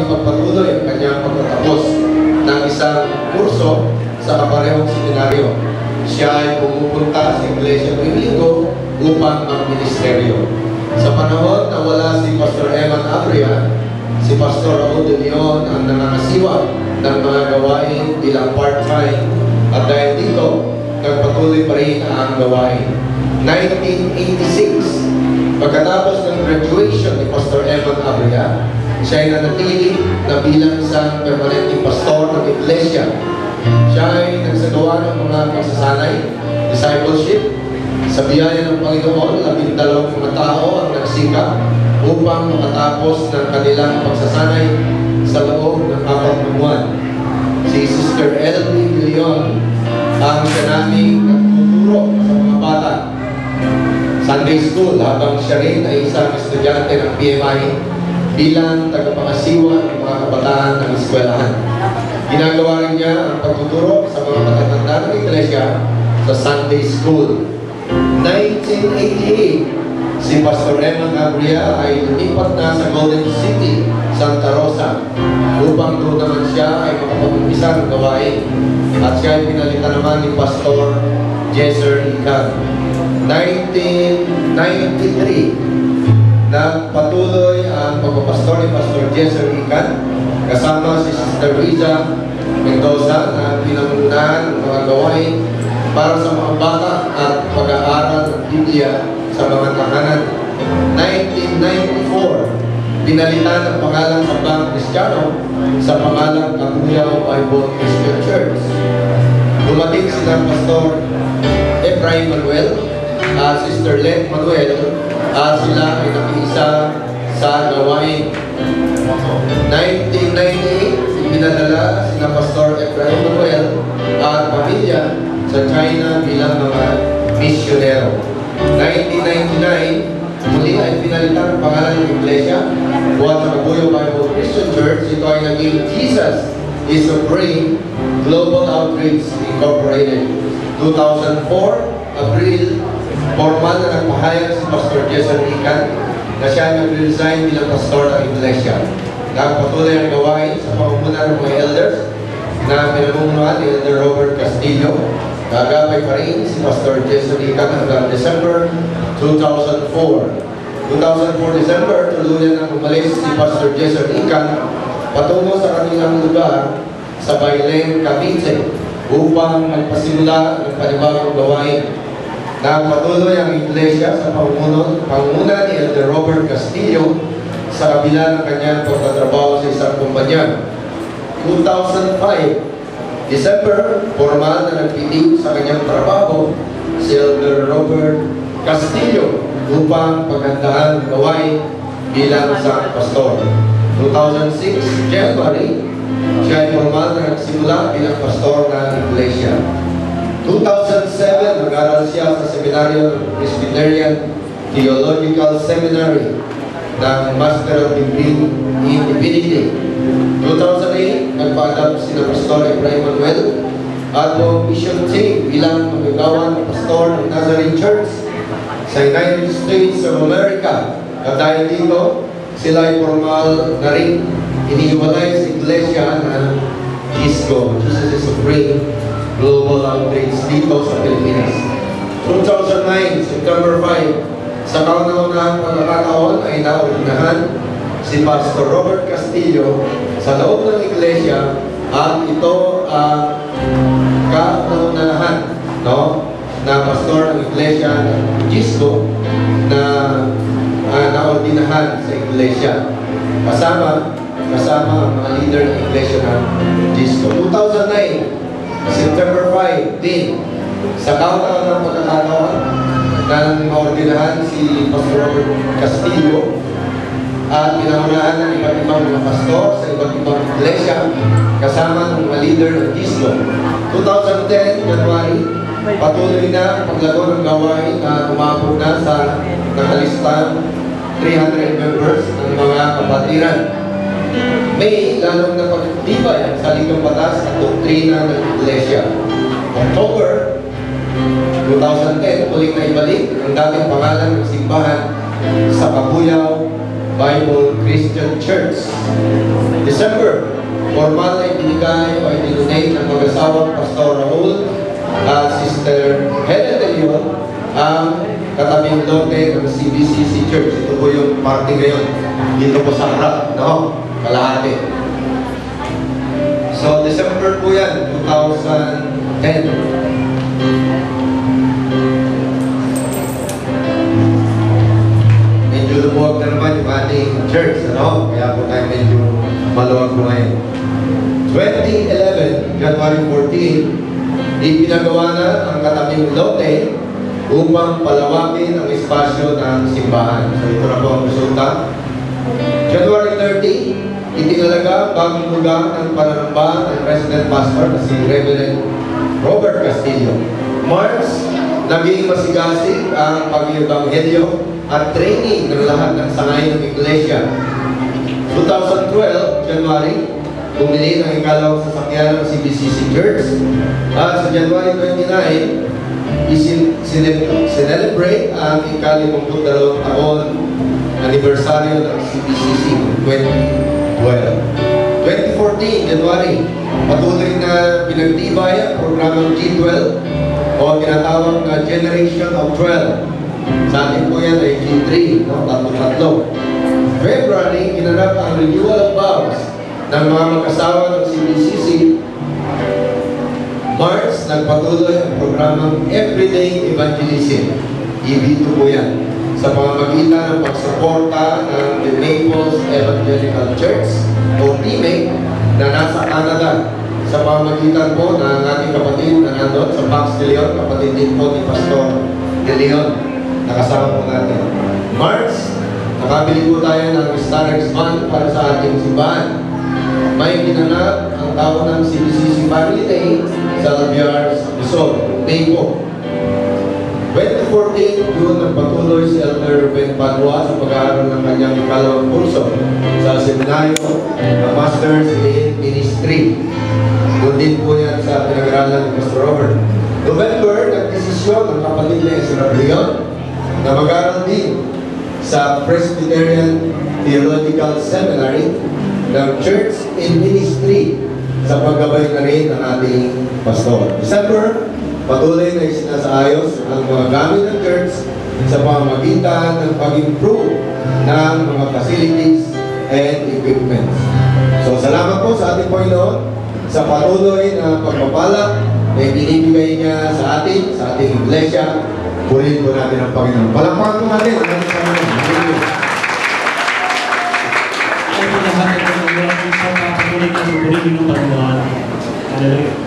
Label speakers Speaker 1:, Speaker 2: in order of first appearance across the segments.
Speaker 1: ipagpatuloy ang kanyang pagtatapos ng isang kurso sa kaparehong seminaryo. Siya ay pumupunta sa iglesia tuwing linggo upang magministeryo. Sa panahon na wala si Pastor Eman Abria, si Pastor Raul de Leon ang nangangasiwa ng mga gawain bilang part-time, at dahil dito, nagpatuloy pa rin ang gawain. 1986, pagkatapos ng graduation ni Pastor Eman Abria, siya ay nanatili na bilang isang permanenteng pastor ng iglesia. Siya ay nagsagawa ng mga pagsasanay, discipleship. Sa biyaya ng Panginoon, 12 mga tao ang nagsikap upang makatapos ng kanilang pagsasanay sa loob ng 4 na buwan. Si Sister Elvie de Leon ang siya naming nagtuturo sa mga bata Sunday School, habang siya rin ay isang estudyante ng PMI bilang tagapangasiwa ng mga kabataan ng eskwelahan. Ginagawa rin niya ang pagtuturo sa mga matatanda ng iglesia sa Sunday School. 1988, si Pastor Eman Abria ay lumipat na sa Golden City, Santa Rosa, upang doon naman siya ay makapag-umpisa ng gawain, at siya ay pinalitan naman ni Pastor Jesser Ikan. 1993, nagpatuloy ang pagpapastor ni Pastor Jesser Ikan kasama si Sister Riza Mendoza na pinangunahan ng mga gawain para sa mga bata at pag-aaral ng Biblia sa mga tahanan. 1994, pinalitan ang pangalan sa Bang Kristiyano sa pangalang Kabuyaw Bible Christian Church. Dumating sila Pastor Efraim Manuel at Sister Len Manuel at sila ay nakiisa sa gawain. 1998, pinadala sina Pastor Efraim Manuel at pamilya sa China bilang mga misyonero. 1999, muli ay pinalitan ang pangalan ng iglesia buhat sa Kabuyaw Bible Christian Church. Ito ay naging Jesus is Supreme Global Outreach Incorporated. 2004, April, formal na nagpahayag si Pastor Jesser Ikan na siya nag-resign bilang pastor ng iglesia. Nagpatuloy ang gawain sa pamumuno ng mga elders na pinamumunuan ni Elder Robert Castillo. Gagabay pa rin si Pastor Jesser Ikan hanggang December 2004. 2004 December, tuluyan ang umalis si Pastor Jesser Ikan patungo sa kanilang lugar sa Bailén, Cavite upang magpasimula ng panibagong gawain. Nagpatuloy ang iglesia sa pangunguna ni Elder Robert Castillo sa kabila ng kanyang pagtatrabaho sa isang kumpanya. 2005 December, formal na nagpitig sa kanyang trabaho si Elder Robert Castillo upang paghandaan ang gawain bilang isang pastor. 2006 January, siya ay formal na nagsimula bilang pastor ng iglesia. 2007, nag-aral siya sa seminaryo ng Presbyterian Theological Seminary ng Master of Degree in Divinity. 2008, nagpa-adapt sina Pastor Efraim Manuel at buong mission team bilang magagawan ng pastor ng Nazarene Church sa United States of America. At dahil dito, sila ay formal na rin inihiwalay sa iglesia ng GISCO, Jesus is Supreme Global Outreach dito sa Pilipinas. 2009, September 5, sa kauna-unahang pagkakataon ay naorinahan si Pastor Robert Castillo sa loob ng iglesia, at ito ang kauna-unahan na pastor ng iglesia ng GISCO na naordinahan sa iglesia. Kasama ang mga leader ng iglesia ng GISCO. 2009, September 5 din, sa kauna-unahang pagkakataon na naordinahan si Pastor Robert Castillo at pinangunahan ng iba't ibang mga pastor sa iba't ibang iglesia kasama ng mga leader ng GISCO. 2010, January, patuloy na ang paglago ng gawain na umabot na sa nakalistang 300 members ng mga kapatiran. May lalong na pagtibay ang salitang batas at doktrina ng iglesia. October 2010, uling na ibalik ang dating pangalan ng simbahan sa Kabuyaw Bible Christian Church. December, formal na ibinigay o idinonate ng mag-asawang Pastor Raul at Sister Helen de Leon ang katabing lote ng CBCC Church. Ito po yung party ngayon. Dito po sa harap, no? Kalahati. So, December po yan, 2010. Medyo lumuwag na naman yung ating church, ano? Kaya po tayo medyo maluwag po ngayon. 2011, January 14, ipinagawa na ang katabing lote upang palawakin ang espasyo ng simbahan. So ito na po ang resulta. January 30, itinalaga bagong lugar ng pananamba ng President Pastor na si Reverend Robert Castillo. March, naging masigasig ang pag-ibanghelyo at training ng lahat ng sangay ng Iglesia. 2012, January, bumili ng ikalawang sasakyan ng CBCC Church. At sa January 29, sinelebrate ang ika-52 taon anibersaryo ng CBCC 2012. 2014, January, patuloy na pinagtibay ang programang G12 o tinatawag na Generation of 12. Sa atin po yan ay G3, no? Tatlo-tatlo. February, ginanap ang renewal of vows ng mga mag-asawa ng CBCC. March, nagpatuloy ang programang Everyday Evangelism. EV2 po yan. Sa pamamagitan ng pagsuporta ng The Naples Evangelical Church o TMEC na nasa Canada. Sa pamamagitan po ng ating kapatid na nandun sa Pax de Leon, kapatid din po ni Pastor de Leon. Nakasama po natin. March, nakabili po tayo ng Starex Fund para sa ating simbahan. May ginanap ang tao ng CBCC Family Day sa Albiar, Luzon, May po. 2014, June, nagpatuloy si Elder Ben Padua sa pag-aaral ng kanyang ikalawang kurso sa seminaryo ng Masters in Ministry. Doon din po yan sa pinag-aralan ni Mr. Robert. November, nagdesisyon ng kapatid na Israel Leon na mag-aaral din sa Presbyterian Theological Seminary ng Church in Ministry sa paggabay na rin ng ating pastor. December, patuloy na isinasaayos ang mga gamit ng church sa pamamagitan ng pag-improve ng mga facilities and equipment. So, salamat po sa ating Panginoon sa patuloy na pagpapala na ibinibigay niya sa ating iglesia. Purihin po natin ang Panginoon. Palakpakan po natin.
Speaker 2: Ay po lahat ay pagkakulang sa patuloy na purihin ng Panginoon. Hallelujah.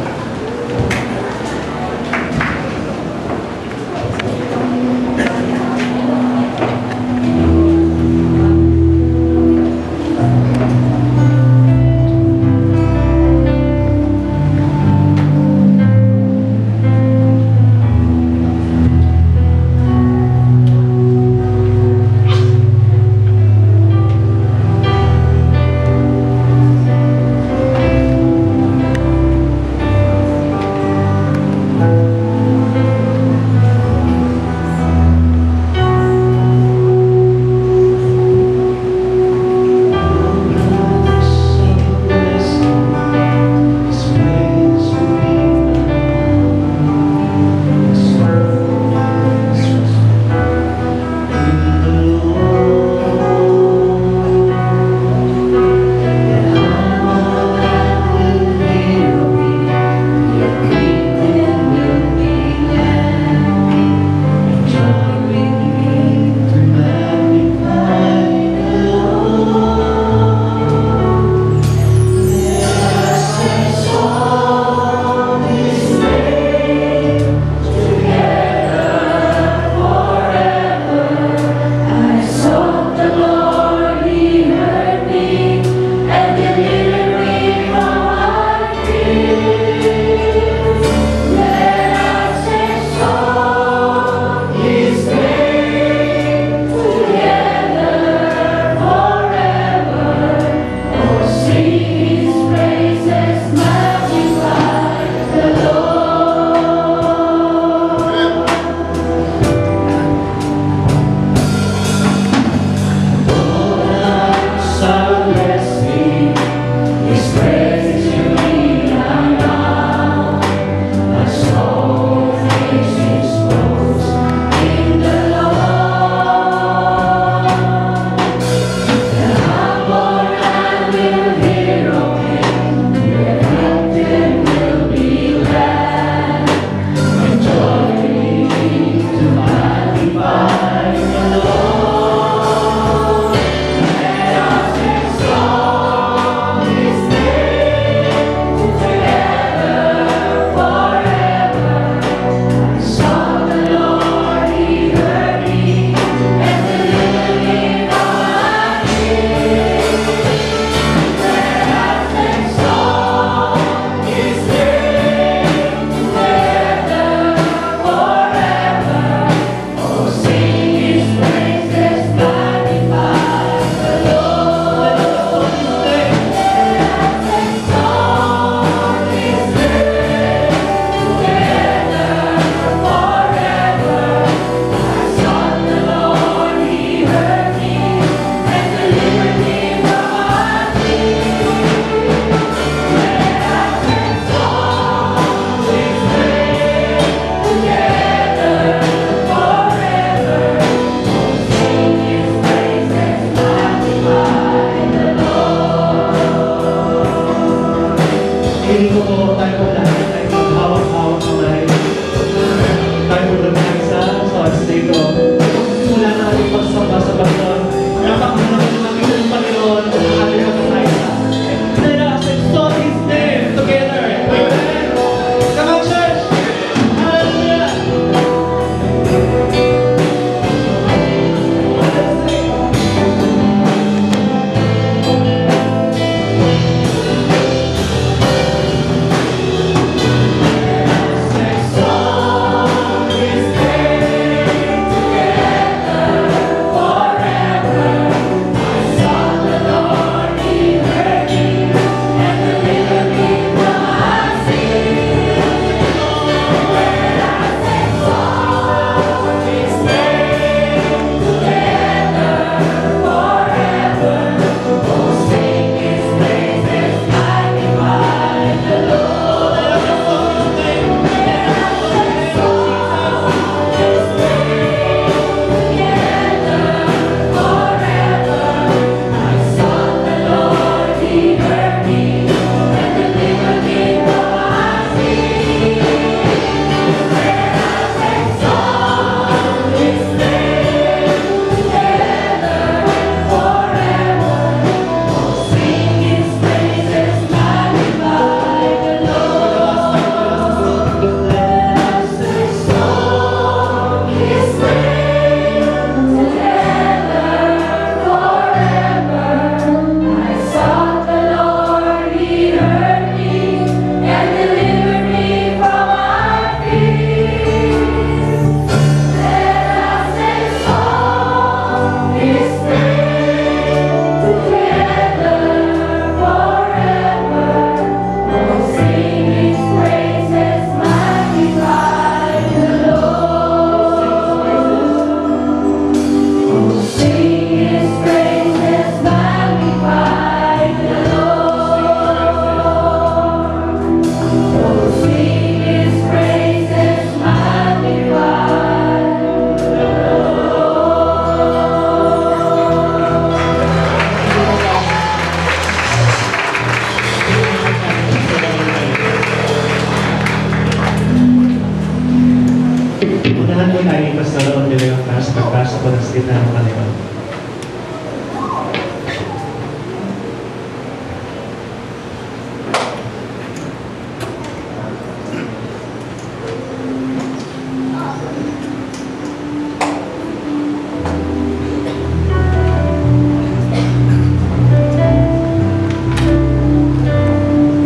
Speaker 2: sa gitna ng kanila.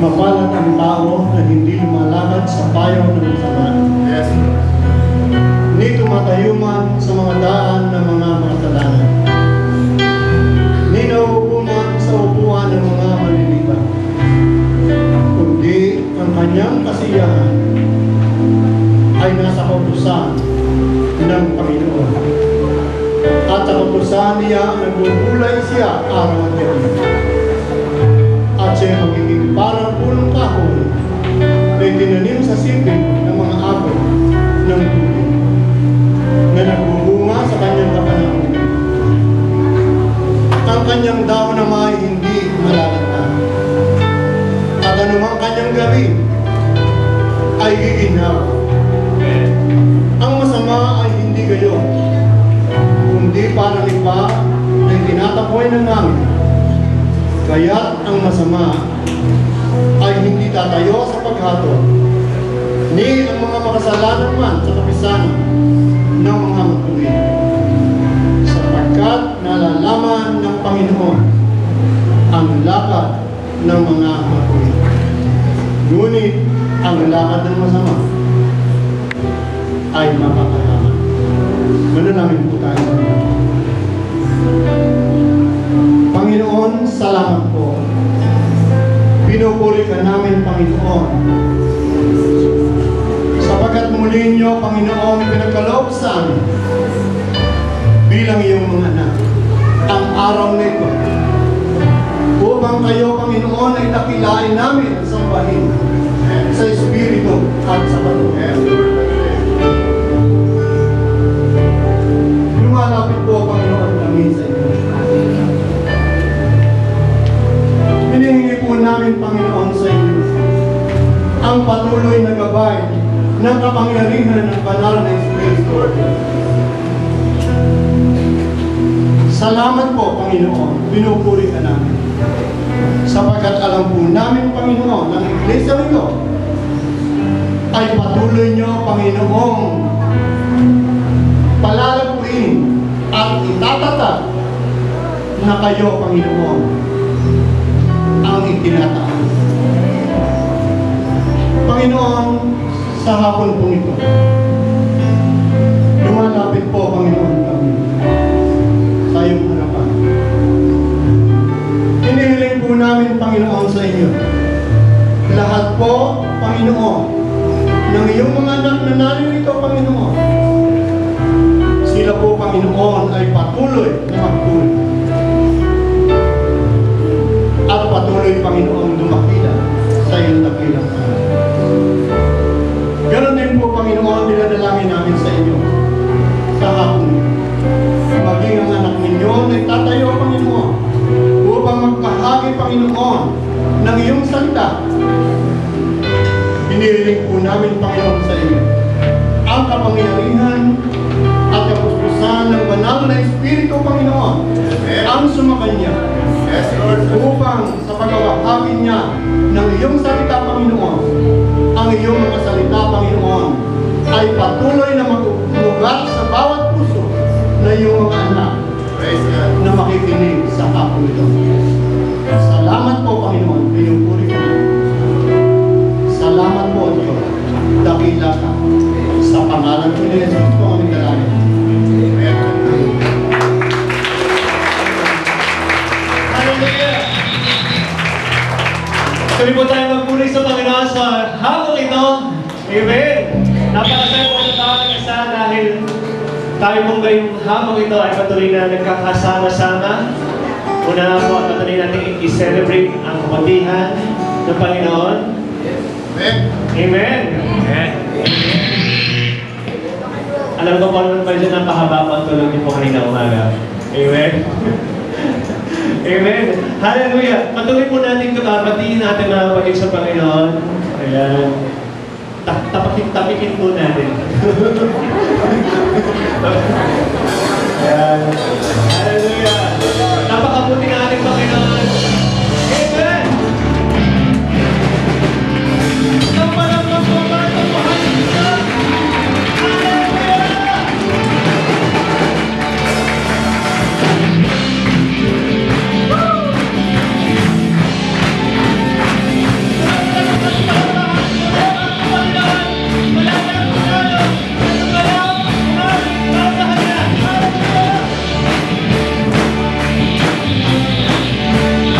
Speaker 3: Mapalad ang tao na hindi lumalakad sa payo ng masama.
Speaker 1: Yes.
Speaker 3: Hindi tumatayo man sa mga daan ng mga makasalanan. Hindi nauupo man sa upuan ng mga malilipat. Kundi ang kanyang kasiyahan ay nasa kautusan ng Panginoon. At sa kautusan niya, nagbubulay siya araw at gabi. At siya magiging parang punong kahoy na itinanim sa sipig ng mga agos ng tubig na nagbubunga sa kanyang kapanahon. Ang kanyang dahon naman ay hindi malalanta. At anumang kanyang gawin ay giginhawa. Ang masama ay hindi gayon, kundi parang iba na tinatapoy ng hangin. Kaya't ang masama ay hindi tatayo sa paghatol, ni ang mga makasalanan man sa kapisanan ng mga matuwid. Sapagkat nalalaman ng Panginoon ang lakad ng mga matuwid. Ngunit ang lakad ng masama ay makakalaman. Manalangin po tayo. Panginoon, salamat po. Pinupuri ka namin, Panginoon. Sapagkat muli niyo, Panginoon, pinagkaloob sa amin bilang iyong mga anak ang araw na ito. Upang kayo, Panginoon, ay dakilain namin at sambahin sa Espiritu at sa Panginoon. Lumalapit po, Panginoon, kami sa inyo. Hinihingi po namin, Panginoon, sa inyo ang patuloy na gabay ng kapangyarihan ng banal na Espiritu. Salamat po, Panginoon, pinupuri ka namin. Sapagkat alam po namin, Panginoon, ang iglesia nito ay patuloy nyo, Panginoong, palalaguin at itatatag na kayo, Panginoon, ang itinataas. Panginoon, sa hapon po ito, lumalapit po, Panginoon, kami sa iyong harapan. Hinihiling po namin, Panginoon, sa inyo lahat po, Panginoon, ng iyong mga anak na naririto, Panginoon. Sila po, Panginoon, ay patuloy na magpuli. At patuloy, Panginoon, dumakila sa iyong dakilang pangalan. Ganon din po, Panginoon, dinadalangin namin sa inyo sa hapon. Maging ang anak ninyo na itatayo, Panginoon, upang magkahagi, Panginoon, ng iyong salita. Hinihiling po namin, Panginoon, sa inyo ang kapangyarihan at kapustusan ng banal na Espiritu, Panginoon, ang sumakanya.
Speaker 1: Yes, Lord.
Speaker 3: Upang sa pagkawahagi niya ng iyong salita, Panginoon, ang iyong mga salita, Panginoon, ay patuloy na magmugat sa bawat puso na iyong mga anak na makikinig sa hapon ito. Salamat po, Panginoon, pinupuri ko. Salamat po, Diyos. Dakila ka. Sa pangalan ko ni Jesus po kami dalangin.
Speaker 2: Hallelujah! Tuloy po tayo magpuri sa Panginoon sa hapon ito. Amen! Napakasaya po sa tawag isa dahil tayo pong ngayong hapon ito ay patuloy na nagkakasama-sama. Una po at patuloy natin i-celebrate ang kabutihan ng Panginoon.
Speaker 1: Amen.
Speaker 2: Amen! Amen! Alam ko po naman pa dyan napahaba po ang tulog niyo po kanina umaga. Amen! Amen! Hallelujah! Patuloy po natin batiin natin mga kapatid sa Panginoon. Ayan. Tapikin po natin. Ayan. Hallelujah. Napakabuti na ating Panginoon. Amen. Ang malang magpapalito mo, hallelujah. Hallelujah. Hallelujah.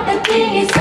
Speaker 4: The thing is